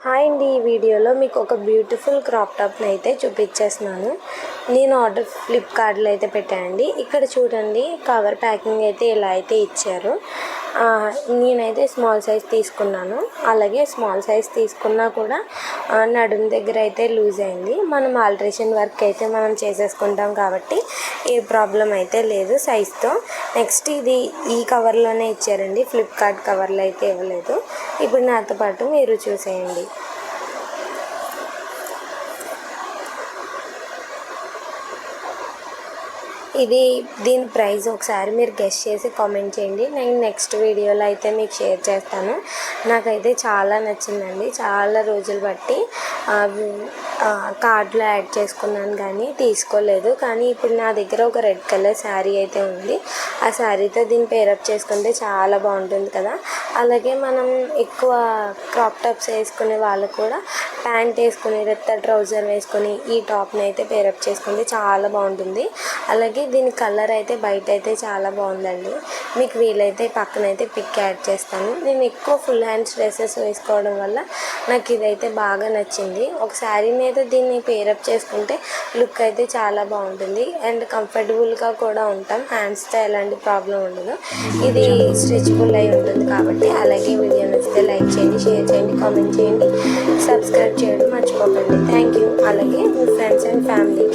Hi అండి, ఈ వీడియోలో మీకు ఒక బ్యూటిఫుల్ క్రాప్ టాప్ని అయితే చూపించేస్తున్నాను. నేను ఆర్డర్ ఫ్లిప్కార్ట్లో అయితే పెట్టానండి. ఇక్కడ చూడండి, కవర్ ప్యాకింగ్ అయితే ఇలా అయితే ఇచ్చారు. నేనైతే స్మాల్ సైజ్ తీసుకున్నాను. అలాగే స్మాల్ సైజ్ తీసుకున్నా కూడా నడుము దగ్గర అయితే లూజ్ అయింది. మనం ఆల్ట్రేషన్ వర్క్ అయితే మనం చేసేసుకుంటాం కాబట్టి ఏ ప్రాబ్లం అయితే లేదు సైజ్తో. నెక్స్ట్ ఇది ఈ కవర్లోనే ఇచ్చారండి, ఫ్లిప్కార్ట్ కవర్లో అయితే ఇవ్వలేదు. ఇప్పుడు నాతో పాటు మీరు చూసేయండి. దీని ప్రైస్ ఒకసారి మీరు గెస్ చేసి కామెంట్ చేయండి. నేను నెక్స్ట్ వీడియోలో అయితే మీకు షేర్ చేస్తాను. నాకైతే చాలా నచ్చిందండి. చాలా రోజులు బట్టి కార్ట్లో యాడ్ చేసుకున్నాను కానీ తీసుకోలేదు. కానీ ఇప్పుడు నా దగ్గర ఒక రెడ్ కలర్ శారీ అయితే ఉంది. ఆ శారీతో దీన్ని పేరప్ చేసుకుంటే చాలా బాగుంటుంది కదా. అలాగే మనం ఎక్కువ క్రాప్ టాప్స్ వేసుకునే వాళ్ళు కూడా ప్యాంట్ వేసుకుని రెత్త ట్రౌజర్ వేసుకొని ఈ టాప్ని అయితే పేరప్ చేసుకుంటే చాలా బాగుంటుంది. అలాగే దీని కలర్ అయితే బయట అయితే చాలా బాగుందండి. మీకు వీలైతే పక్కనైతే పిక్ యాడ్ చేస్తాను. నేను ఎక్కువ ఫుల్ హ్యాండ్స్ డ్రెస్సెస్ వేసుకోవడం వల్ల నాకు ఇదైతే బాగా నచ్చింది. ఒక శారీ మీద దీన్ని పేరప్ చేసుకుంటే లుక్ అయితే చాలా బాగుంటుంది అండ్ కంఫర్టబుల్గా కూడా ఉంటాం. హ్యాండ్స్తో ఎలాంటి ప్రాబ్లం ఉండదు. ఇది స్ట్రెచబుల్ అయి ఉంటుంది కాబట్టి. అలాగే వీడియో నచ్చితే లైక్ చేయండి, షేర్ చేయండి, కామెంట్ చేయండి, సబ్స్క్రైబ్ చేయడం మర్చిపోకండి. Thank you. అలాగే మీ ఫ్రెండ్స్ అండ్ ఫ్యామిలీ